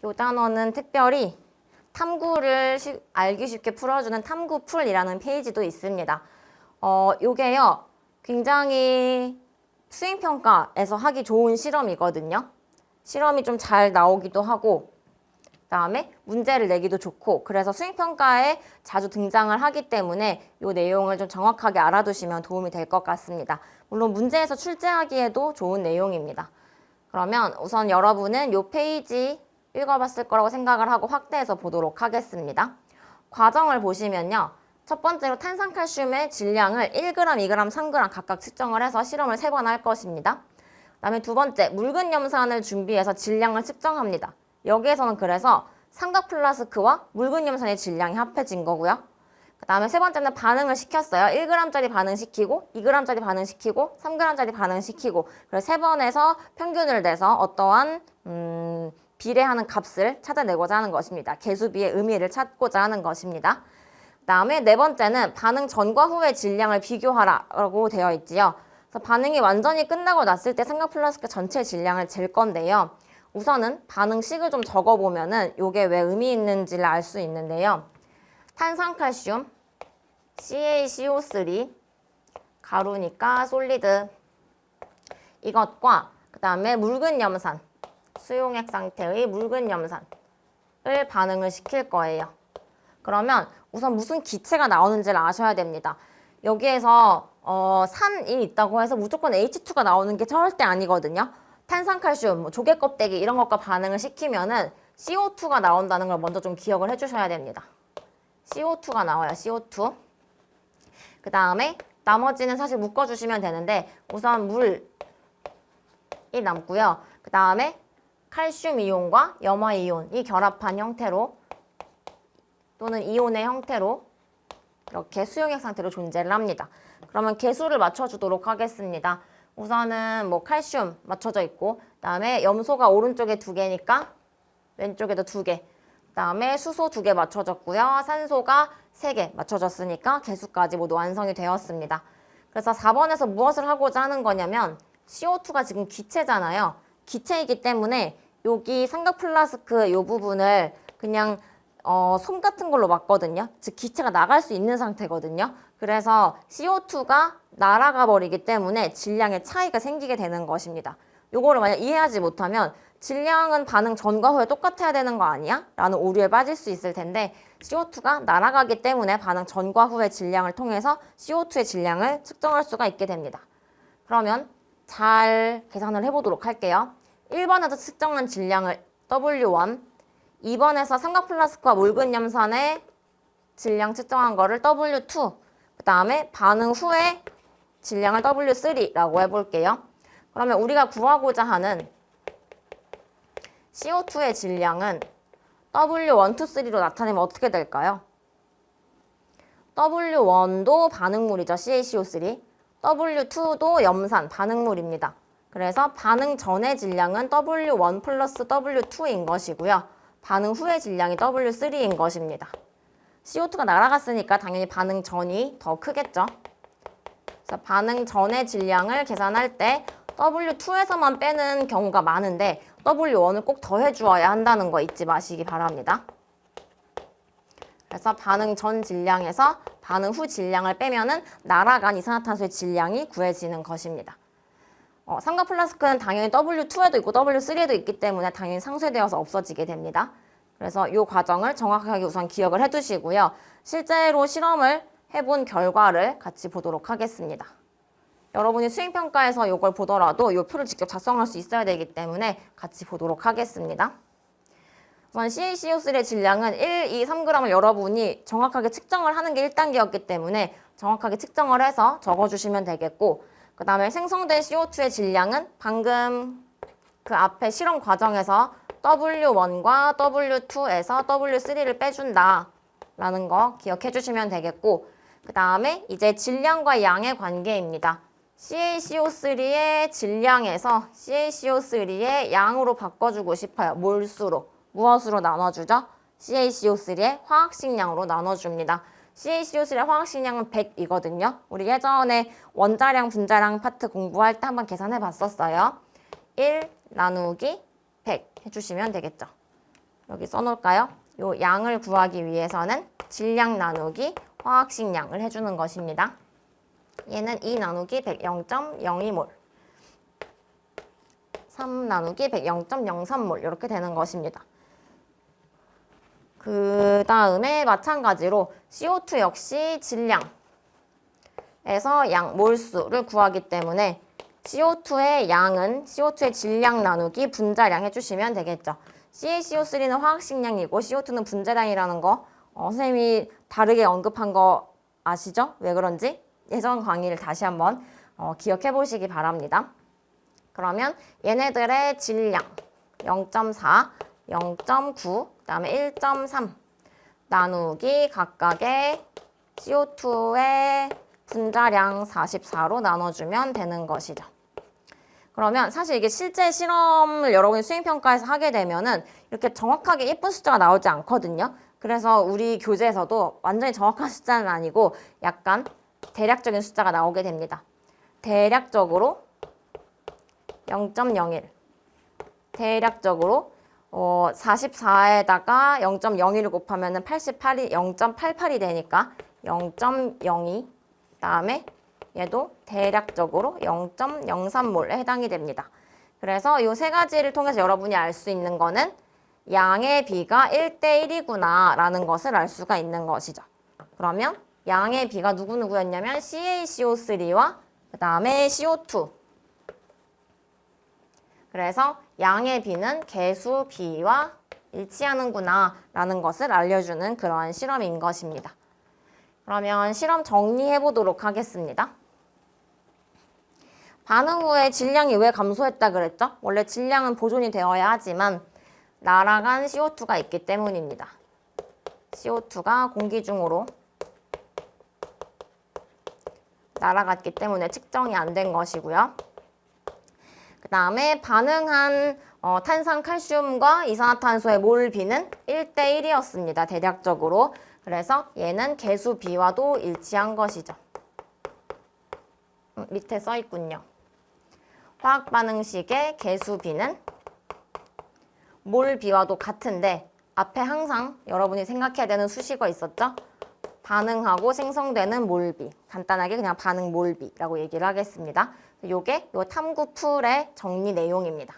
이 단어는 특별히 탐구를 알기 쉽게 풀어주는 탐구풀이라는 페이지도 있습니다. 요게요, 굉장히 수행평가에서 하기 좋은 실험이거든요. 실험이 좀 잘 나오기도 하고, 그다음에 문제를 내기도 좋고, 그래서 수행평가에 자주 등장을 하기 때문에 이 내용을 좀 정확하게 알아두시면 도움이 될 것 같습니다. 물론 문제에서 출제하기에도 좋은 내용입니다. 그러면 우선 여러분은 이 페이지 읽어봤을 거라고 생각을 하고 확대해서 보도록 하겠습니다. 과정을 보시면요. 첫 번째로 탄산칼슘의 질량을 1g, 2g, 3g 각각 측정을 해서 실험을 3번 할 것입니다. 그 다음에 두 번째, 묽은 염산을 준비해서 질량을 측정합니다. 여기에서는 그래서 삼각 플라스크와 묽은 염산의 질량이 합해진 거고요. 그 다음에 세 번째는 반응을 시켰어요. 1g짜리 반응시키고 2g짜리 반응시키고 3g짜리 반응시키고 그래서 세 번에서 평균을 내서 어떠한 비례하는 값을 찾아내고자 하는 것입니다. 개수비의 의미를 찾고자 하는 것입니다. 그 다음에 네 번째는 반응 전과 후의 질량을 비교하라고 되어 있지요. 그래서 반응이 완전히 끝나고 났을 때 삼각 플라스크 전체 질량을 잴 건데요. 우선은 반응식을 좀 적어보면은 이게 왜 의미 있는지를 알 수 있는데요. 탄산칼슘, CaCO3, 가루니까 솔리드 이것과 그 다음에 묽은 염산, 수용액 상태의 묽은 염산을 반응을 시킬 거예요. 그러면 우선 무슨 기체가 나오는지를 아셔야 됩니다. 여기에서 산이 있다고 해서 무조건 H2가 나오는 게 절대 아니거든요. 탄산칼슘, 뭐 조개 껍데기 이런 것과 반응을 시키면은 CO2가 나온다는 걸 먼저 좀 기억을 해주셔야 됩니다. CO2가 나와요. CO2. 그 다음에 나머지는 사실 묶어주시면 되는데 우선 물이 남고요. 그 다음에 칼슘 이온과 염화 이온이 결합한 형태로 또는 이온의 형태로 이렇게 수용액 상태로 존재를 합니다. 그러면 개수를 맞춰주도록 하겠습니다. 우선은 뭐 칼슘 맞춰져 있고 그다음에 염소가 오른쪽에 2개니까 왼쪽에도 2개 그다음에 수소 2개 맞춰졌고요. 산소가 3개 맞춰졌으니까 개수까지 모두 완성이 되었습니다. 그래서 4번에서 무엇을 하고자 하는 거냐면 CO2가 지금 기체잖아요. 기체이기 때문에 여기 삼각 플라스크 이 부분을 그냥 솜 같은 걸로 막거든요. 즉 기체가 나갈 수 있는 상태거든요. 그래서 CO2가 날아가 버리기 때문에 질량의 차이가 생기게 되는 것입니다. 요거를 만약 이해하지 못하면 질량은 반응 전과 후에 똑같아야 되는 거 아니야? 라는 오류에 빠질 수 있을 텐데 CO2가 날아가기 때문에 반응 전과 후의 질량을 통해서 CO2의 질량을 측정할 수가 있게 됩니다. 그러면 잘 계산을 해보도록 할게요. 1번에서 측정한 질량을 W1, 2번에서 삼각 플라스크와 묽은 염산의 질량 측정한 거를 W2, 그 다음에 반응 후에 질량을 W3라고 해볼게요. 그러면 우리가 구하고자 하는 CO2의 질량은 W1, 2, 3로 나타내면 어떻게 될까요? W1도 반응물이죠. CaCO3. W2도 염산, 반응물입니다. 그래서 반응 전의 질량은 W1 플러스 W2인 것이고요. 반응 후의 질량이 W3인 것입니다. CO2가 날아갔으니까 당연히 반응 전이 더 크겠죠. 그래서 반응 전의 질량을 계산할 때 W2에서만 빼는 경우가 많은데 W1을 꼭 더해주어야 한다는 거 잊지 마시기 바랍니다. 그래서 반응 전 질량에서 반응 후 질량을 빼면은 날아간 이산화탄소의 질량이 구해지는 것입니다. 삼각 플라스크는 당연히 W2에도 있고 W3에도 있기 때문에 당연히 상쇄되어서 없어지게 됩니다. 그래서 이 과정을 정확하게 우선 기억을 해두시고요. 실제로 실험을 해본 결과를 같이 보도록 하겠습니다. 여러분이 수행평가에서 이걸 보더라도 이 표를 직접 작성할 수 있어야 되기 때문에 같이 보도록 하겠습니다. 우선 CaCO3의 질량은 1, 2, 3g을 여러분이 정확하게 측정을 하는 게 1단계였기 때문에 정확하게 측정을 해서 적어주시면 되겠고 그 다음에 생성된 CO2의 질량은 방금 그 앞에 실험 과정에서 W1과 W2에서 W3를 빼준다 라는 거 기억해 주시면 되겠고 그 다음에 이제 질량과 양의 관계입니다. CaCO3의 질량에서 CaCO3의 양으로 바꿔주고 싶어요. 몰수로. 무엇으로 나눠주죠? CaCO3의 화학식량으로 나눠줍니다. CaCO3의 화학식량은 100이거든요. 우리 예전에 원자량, 분자량 파트 공부할 때 한번 계산해 봤었어요. 1 나누기 100 해주시면 되겠죠. 여기 써놓을까요? 요 양을 구하기 위해서는 질량 나누기 화학식 양을 해주는 것입니다. 얘는 2 나누기 100 0.02몰, 3 나누기 100 0.03몰 이렇게 되는 것입니다. 그 다음에 마찬가지로 CO2 역시 질량에서 양 몰수를 구하기 때문에 CO2의 양은 CO2의 질량 나누기 분자량 해주시면 되겠죠. CaCO3는 화학식량이고 CO2는 분자량이라는 거 선생님이 다르게 언급한 거 아시죠? 왜 그런지 예전 강의를 다시 한번 기억해 보시기 바랍니다. 그러면 얘네들의 질량 0.4, 0.9, 그 다음에 1.3 나누기 각각의 CO2의 분자량 44로 나눠주면 되는 것이죠. 그러면 사실 이게 실제 실험을 여러분이 수행평가에서 하게 되면은 이렇게 정확하게 예쁜 숫자가 나오지 않거든요. 그래서 우리 교재에서도 완전히 정확한 숫자는 아니고 약간 대략적인 숫자가 나오게 됩니다. 대략적으로 0.01, 대략적으로 44에다가 0.01을 곱하면 88이 0.88이 되니까 0.02, 그다음에 얘도 대략적으로 0.03몰에 해당이 됩니다. 그래서 이 세 가지를 통해서 여러분이 알 수 있는 거는 양의 비가 1대1이구나 라는 것을 알 수가 있는 것이죠. 그러면 양의 비가 누구누구였냐면 CaCO3와 그 다음에 CO2. 그래서 양의 비는 개수 B와 일치하는구나 라는 것을 알려주는 그러한 실험인 것입니다. 그러면 실험 정리해 보도록 하겠습니다. 반응 후에 질량이 왜 감소했다 그랬죠? 원래 질량은 보존이 되어야 하지만 날아간 CO2가 있기 때문입니다. CO2가 공기 중으로 날아갔기 때문에 측정이 안 된 것이고요. 그 다음에 반응한 탄산 칼슘과 이산화탄소의 몰 비는 1대1이었습니다. 대략적으로. 그래서 얘는 개수 B와도 일치한 것이죠. 밑에 써 있군요. 화학 반응식의 개수 B는 몰 B와도 같은데 앞에 항상 여러분이 생각해야 되는 수식어 있었죠? 반응하고 생성되는 몰비. 간단하게 그냥 반응 몰비라고 얘기를 하겠습니다. 요게 요 탐구 풀의 정리 내용입니다.